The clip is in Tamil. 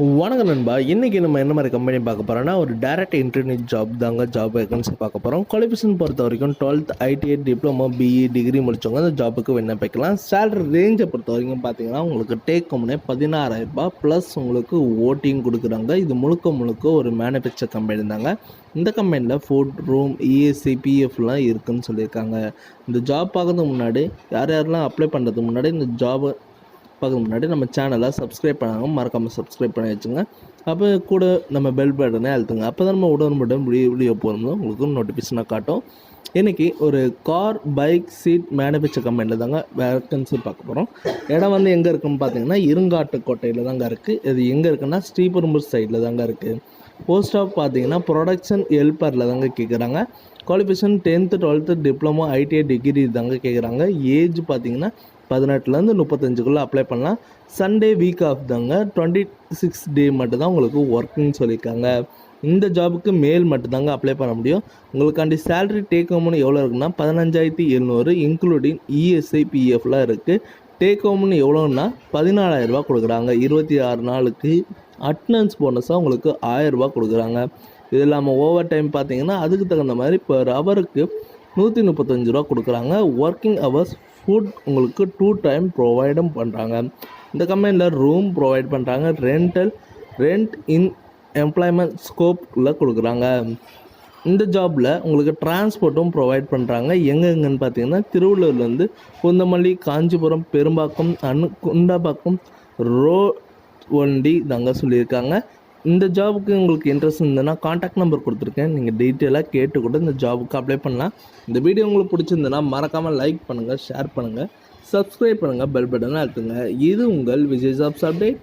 வணக்கம் நண்பா. இன்றைக்கி நம்ம என்ன மாதிரி கம்பெனி பார்க்க போகிறோன்னா ஒரு டைரக்ட் இன்டர்நெட் ஜாப் தாங்க. ஜாப் வேகன்சி பார்க்க போகிறோம். குவாலிஃபிகேஷன் பொறுத்த வரைக்கும் 12th ITI diploma BE degree முடித்தவங்க அந்த ஜாப்புக்கு விண்ணப்பிக்கலாம். சேலரி ரேஞ்சை பொறுத்த வரைக்கும் பார்த்தீங்கன்னா உங்களுக்கு டேக் ஹோம்னே 16000 ப்ளஸ் உங்களுக்கு ஓட்டிங் கொடுக்குறாங்க. இது முழுக்க ஒரு மேனுஃபேக்சர் கம்பெனி தாங்க. இந்த கம்பெனியில் ஃபுட் ரூம் ESI EPFலாம் இருக்குதுன்னு சொல்லியிருக்காங்க. இந்த ஜாப் பார்க்கறதுக்கு முன்னாடி யாரெல்லாம் அப்ளை பண்ணுறதுக்கு முன்னாடி இந்த ஜாபை பார்க்க முன்னாடி நம்ம சேனலை சப்ஸ்கிரைப் பண்ணாங்க, மறக்காமல் சப்ஸ்கிரைப் பண்ணி வச்சுங்க. அப்போ கூட நம்ம பெல் பட்டனை அழுத்துங்க. அப்போ தான் நம்ம உடனுக்குடன் வீடியோ போகிறோம் உங்களுக்கு நோட்டிஃபிகேஷனாக காட்டும். இன்றைக்கி ஒரு கார் பைக் சீட் மேனுஃபேக்சர் கம்பெனியில் தாங்க வேக்கன்சி பார்க்க போகிறோம். இடம் வந்து எங்கே இருக்குன்னு பார்த்தீங்கன்னா இருங்காட்டுக்கோட்டையில் தாங்க இருக்குது. இது எங்கே இருக்குன்னா ஸ்ரீபெரும்பூர் சைடில் தாங்க இருக்குது. போஸ்ட் ஆஃப் பார்த்தீங்கன்னா ப்ரொடக்ஷன் ஹெல்ப்பரில் தாங்க கேட்குறாங்க. Qualification 10th 12th diploma ITI degree தாங்க கேட்குறாங்க. ஏஜ் பார்த்தீங்கன்னா 18லேருந்து 35க்குள்ளே அப்ளை பண்ணலாம். சண்டே வீக் ஆஃப் தாங்க. 26 டே மட்டும்தான் உங்களுக்கு ஒர்க்குன்னு சொல்லியிருக்காங்க. இந்த ஜாபுக்கு மேல் மட்டும்தாங்க அப்ளை பண்ண முடியும். உங்களுக்காண்டி சேலரி டேக் ஹோம்னு எவ்வளோ இருக்குன்னா 15700 இன்க்ளூடிங் ESI PFலாம் இருக்குது. டேக் ஹோம்னு எவ்வளோன்னா 14000 கொடுக்குறாங்க. 26 நாளுக்கு அட்டனன்ஸ் போனஸாக உங்களுக்கு 1000 கொடுக்குறாங்க. இது இல்லாமல் ஓவர் டைம் பார்த்தீங்கன்னா அதுக்கு தகுந்த மாதிரி பர் ஹவருக்கு 135 கொடுக்குறாங்க. ஒர்க்கிங் ஹவர்ஸ் ஃபுட் உங்களுக்கு 2 டைம் ப்ரொவைடும் பண்ணுறாங்க. இந்த கம்பெனியில் ரூம் ப்ரொவைட் பண்ணுறாங்க. ரெண்ட் இன் எம்ப்ளாய்மெண்ட் ஸ்கோப்பில் கொடுக்குறாங்க. இந்த ஜாபில் உங்களுக்கு டிரான்ஸ்போர்ட்டும் ப்ரொவைட் பண்ணுறாங்க. எங்கெங்கன்னு பார்த்தீங்கன்னா திருவள்ளூர்லேருந்து பூந்தமல்லி, காஞ்சிபுரம், பெரும்பாக்கம், குண்டாபாக்கம் வண்டி தாங்க சொல்லியிருக்காங்க. இந்த ஜாபுக்கு உங்களுக்கு இன்ட்ரெஸ்ட் இருந்ததுன்னா காண்டாக்ட் நம்பர் கொடுத்துருக்கேன். நீங்கள் டீட்டெயிலாக கேட்டு கூட இந்த ஜாபுக்கு அப்ளை பண்ணலாம். இந்த வீடியோ உங்களுக்கு பிடிச்சிருந்ததுன்னா மறக்காமல் லைக் பண்ணுங்கள், ஷேர் பண்ணுங்கள், சப்ஸ்கிரைப் பண்ணுங்கள், பெல் பட்டனை அழுத்துங்க. இது உங்கள் விஜய் ஜாப்ஸ் அப்டேட்.